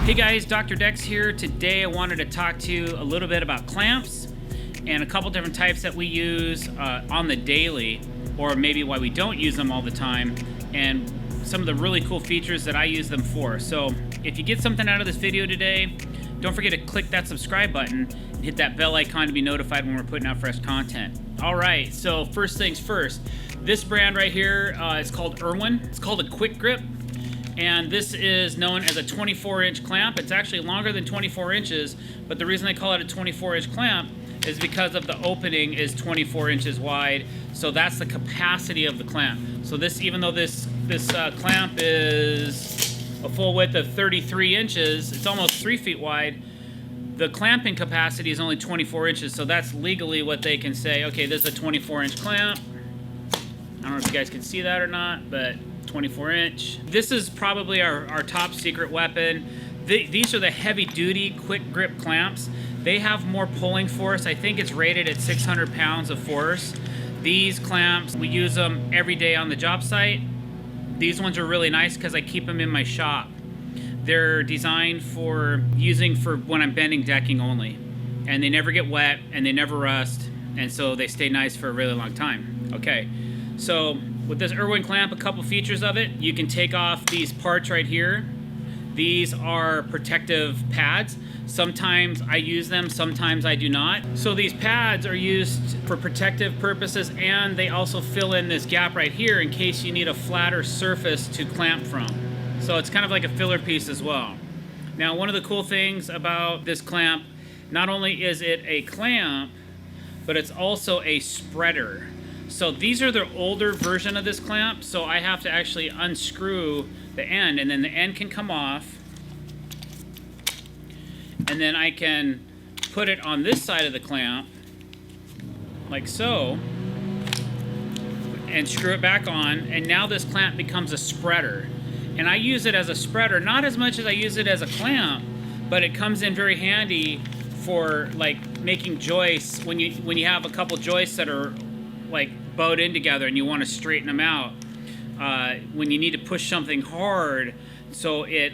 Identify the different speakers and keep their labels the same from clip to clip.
Speaker 1: Hey guys, drdecks here. Today I wanted to talk to you a little bit about clamps and a couple different types that we use on the daily, or maybe why we don't use them all the time, and some of the really cool features that I use them for. So if you get something out of this video today, don't forget to click that subscribe button and hit that bell icon to be notified when we're putting out fresh content. All right, so first things first. This brand right here is called Irwin. It's called a quick grip. And this is known as a 24-inch clamp. It's actually longer than 24 inches, but the reason they call it a 24-inch clamp is because of the opening is 24 inches wide, so that's the capacity of the clamp. So this, even though this clamp is a full width of 33 inches, it's almost 3 feet wide, the clamping capacity is only 24 inches, so that's legally what they can say, okay, this is a 24-inch clamp. I don't know if you guys can see that or not, but 24-inch. This is probably our top secret weapon. These are the heavy-duty quick grip clamps. They have more pulling force. I think it's rated at 600 pounds of force. These clamps, we use them every day on the job site. These ones are really nice because I keep them in my shop. They're designed for using for when I'm bending decking only. And they never get wet and they never rust, and so they stay nice for a really long time. Okay, so with this Irwin clamp, a couple features of it. You can take off these parts right here. These are protective pads. Sometimes I use them, sometimes I do not. So these pads are used for protective purposes, and they also fill in this gap right here in case you need a flatter surface to clamp from. So it's kind of like a filler piece as well. Now, one of the cool things about this clamp, not only is it a clamp, but it's also a spreader. So these are the older version of this clamp, so I have to actually unscrew the end, and then the end can come off, and then I can put it on this side of the clamp, like so, and screw it back on, and now this clamp becomes a spreader. And I use it as a spreader, not as much as I use it as a clamp, but it comes in very handy for like making joists when you have a couple joists that are like bowed in together and you want to straighten them out. When you need to push something hard so it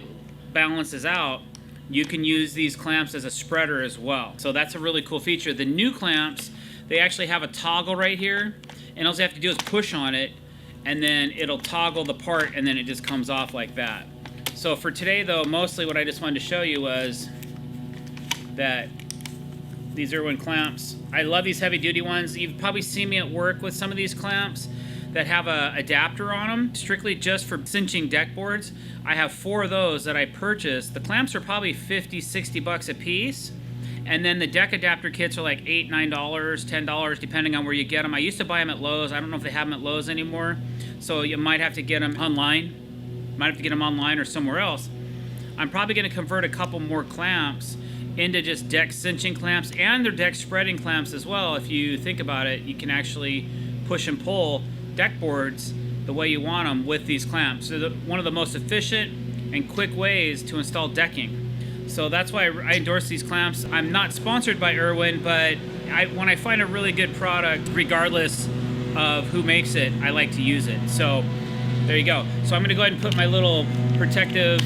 Speaker 1: balances out, you can use these clamps as a spreader as well. So that's a really cool feature. The new clamps, they actually have a toggle right here, and all you have to do is push on it, and then it'll toggle the part, and then it just comes off like that. So for today though, mostly what I just wanted to show you was that these Irwin clamps. I love these heavy duty ones. You've probably seen me at work with some of these clamps that have a adapter on them, strictly just for cinching deck boards. I have 4 of those that I purchased. The clamps are probably 50, 60 bucks a piece. And then the deck adapter kits are like $8, $9, $10, depending on where you get them. I used to buy them at Lowe's. I don't know if they have them at Lowe's anymore. So you might have to get them online. Might have to get them online or somewhere else. I'm probably gonna convert a couple more clamps into just deck cinching clamps, and they're deck spreading clamps as well. If you think about it, you can actually push and pull deck boards the way you want them with these clamps. So one of the most efficient and quick ways to install decking. So that's why I endorse these clamps. I'm not sponsored by Irwin, but when I find a really good product, regardless of who makes it, I like to use it. So there you go. So I'm gonna go ahead and put my little protective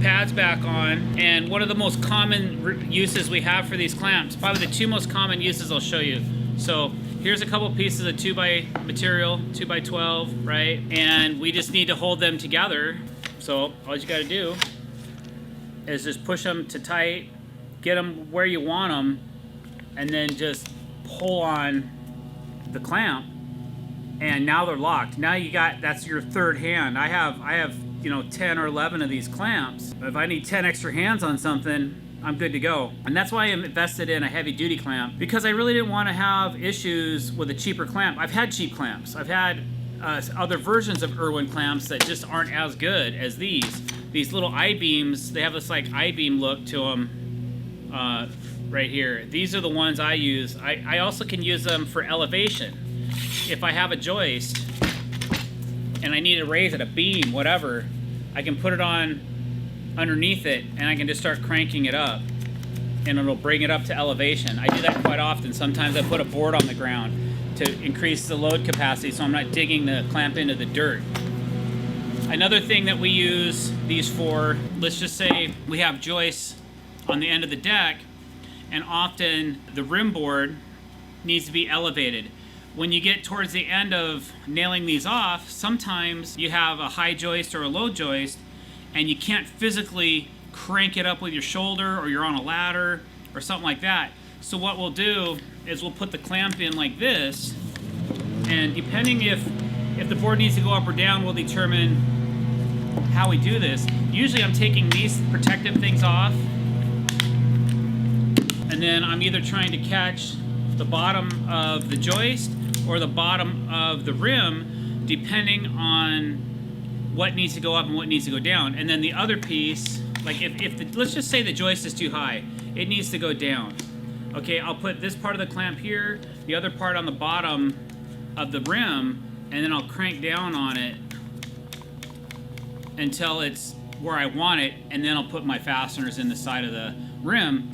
Speaker 1: pads back on, and one of the most common uses we have for these clamps, probably the 2 most common uses I'll show you. So here's a couple pieces of 2x material, 2x12, right? And we just need to hold them together. So all you gotta do is just push them to tight, get them where you want them, and then just pull on the clamp, and now they're locked. Now you got, that's your third hand. I have you know, 10 or 11 of these clamps. If I need 10 extra hands on something, I'm good to go. And that's why I'm invested in a heavy duty clamp, because I really didn't want to have issues with a cheaper clamp. I've had cheap clamps. I've had other versions of Irwin clamps that just aren't as good as these. These little I-beams, they have this like I-beam look to them right here. These are the ones I use. I also can use them for elevation. If I have a joist and I need to raise it, a beam, whatever, I can put it on underneath it and I can just start cranking it up and it'll bring it up to elevation. I do that quite often. Sometimes I put a board on the ground to increase the load capacity so I'm not digging the clamp into the dirt. Another thing that we use these for, let's just say we have joists on the end of the deck, and often the rim board needs to be elevated. When you get towards the end of nailing these off, sometimes you have a high joist or a low joist, and you can't physically crank it up with your shoulder, or you're on a ladder or something like that. So what we'll do is we'll put the clamp in like this, and depending if the board needs to go up or down, we'll determine how we do this. Usually I'm taking these protective things off, and then I'm either trying to catch the bottom of the joist or the bottom of the rim, depending on what needs to go up and what needs to go down. And then the other piece, like let's just say the joist is too high, it needs to go down. Okay, I'll put this part of the clamp here, the other part on the bottom of the rim, and then I'll crank down on it until it's where I want it, and then I'll put my fasteners in the side of the rim,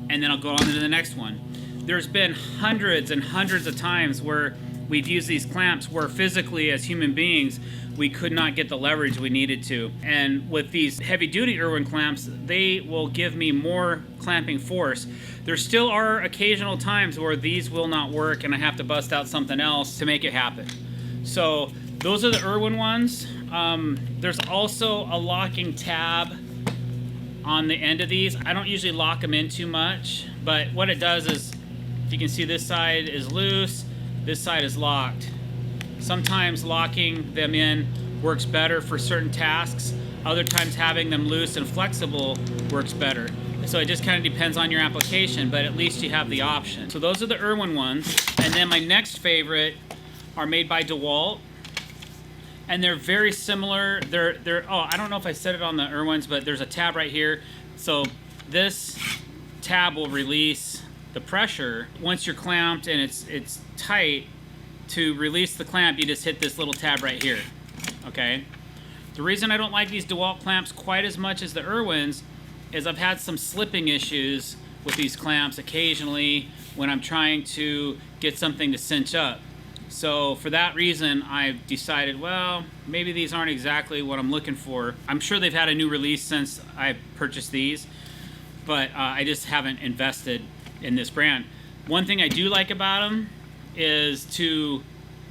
Speaker 1: and then I'll go on to the next one. There's been hundreds and hundreds of times where we've used these clamps where physically as human beings we could not get the leverage we needed to. And with these heavy duty Irwin clamps, they will give me more clamping force. There still are occasional times where these will not work and I have to bust out something else to make it happen. So those are the Irwin ones. There's also a locking tab on the end of these. I don't usually lock them in too much, but what it does is, you can see this side is loose, this side is locked. Sometimes locking them in works better for certain tasks. Other times having them loose and flexible works better. So it just kind of depends on your application, but at least you have the option. So those are the Irwin ones. And then my next favorite are made by DeWalt. And they're very similar. Oh, I don't know if I said it on the Irwins, but there's a tab right here. So this tab will release the pressure. Once you're clamped and it's tight, to release the clamp, you just hit this little tab right here, okay? The reason I don't like these DeWalt clamps quite as much as the Irwins is I've had some slipping issues with these clamps occasionally when I'm trying to get something to cinch up. So for that reason, I've decided, well, maybe these aren't exactly what I'm looking for. I'm sure they've had a new release since I purchased these, but I just haven't invested in this brand. One thing I do like about them is to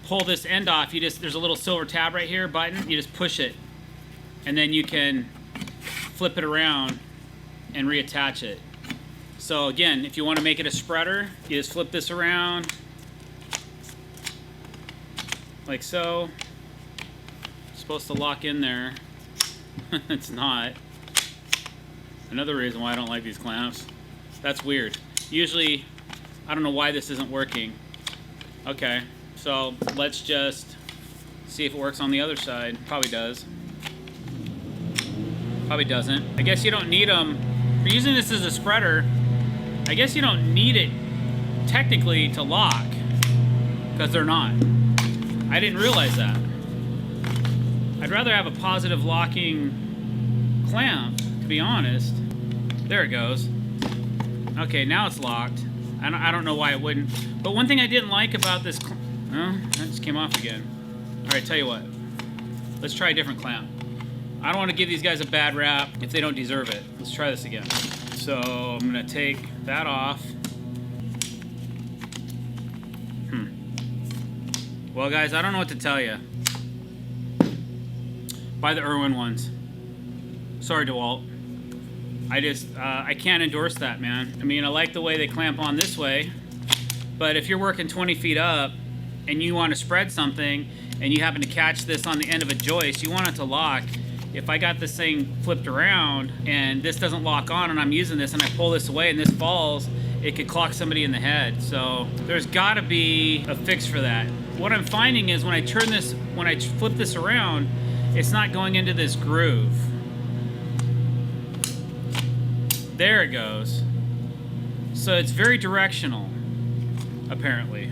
Speaker 1: pull this end off. There's a little silver tab right here, button, you just push it, and then you can flip it around and reattach it. So again, if you want to make it a spreader, you just flip this around like so. It's supposed to lock in there. It's not. Another reason why I don't like these clamps. That's weird. Usually, I don't know why this isn't working. Okay, so let's just see if it works on the other side. Probably does. Probably doesn't. I guess you don't need them. For using this as a spreader, I guess you don't need it technically to lock, because they're not. I didn't realize that. I'd rather have a positive locking clamp, to be honest. There it goes. Okay, now it's locked. I don't know why it wouldn't. But one thing I didn't like about this, oh, that just came off again. All right, tell you what. Let's try a different clamp. I don't want to give these guys a bad rap if they don't deserve it. Let's try this again. So I'm gonna take that off. Well, guys, I don't know what to tell you. Buy the Irwin ones. Sorry, DeWalt. I can't endorse that, man. I mean, I like the way they clamp on this way, but if you're working 20 feet up and you want to spread something and you happen to catch this on the end of a joist, you want it to lock. If I got this thing flipped around and this doesn't lock on and I'm using this and I pull this away and this falls, it could clock somebody in the head. So there's gotta be a fix for that. What I'm finding is when I flip this around, it's not going into this groove. There it goes. So it's very directional, apparently.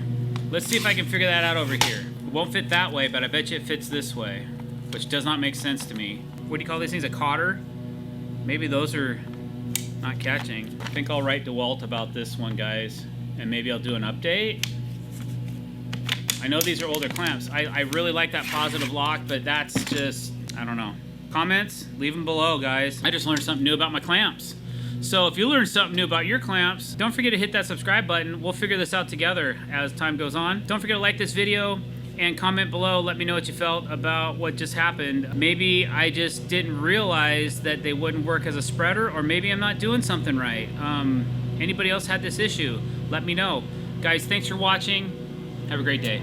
Speaker 1: Let's see if I can figure that out over here. It won't fit that way, but I bet you it fits this way, which does not make sense to me. What do you call these things, a cotter? Maybe those are not catching. I think I'll write DeWalt about this one, guys, and maybe I'll do an update. I know these are older clamps. I really like that positive lock, but that's just, I don't know. Comments, leave them below, guys. I just learned something new about my clamps. So if you learned something new about your clamps, don't forget to hit that subscribe button. We'll figure this out together as time goes on. Don't forget to like this video and comment below. Let me know what you felt about what just happened. Maybe I just didn't realize that they wouldn't work as a spreader, or maybe I'm not doing something right. Anybody else had this issue? Let me know. Guys, thanks for watching. Have a great day.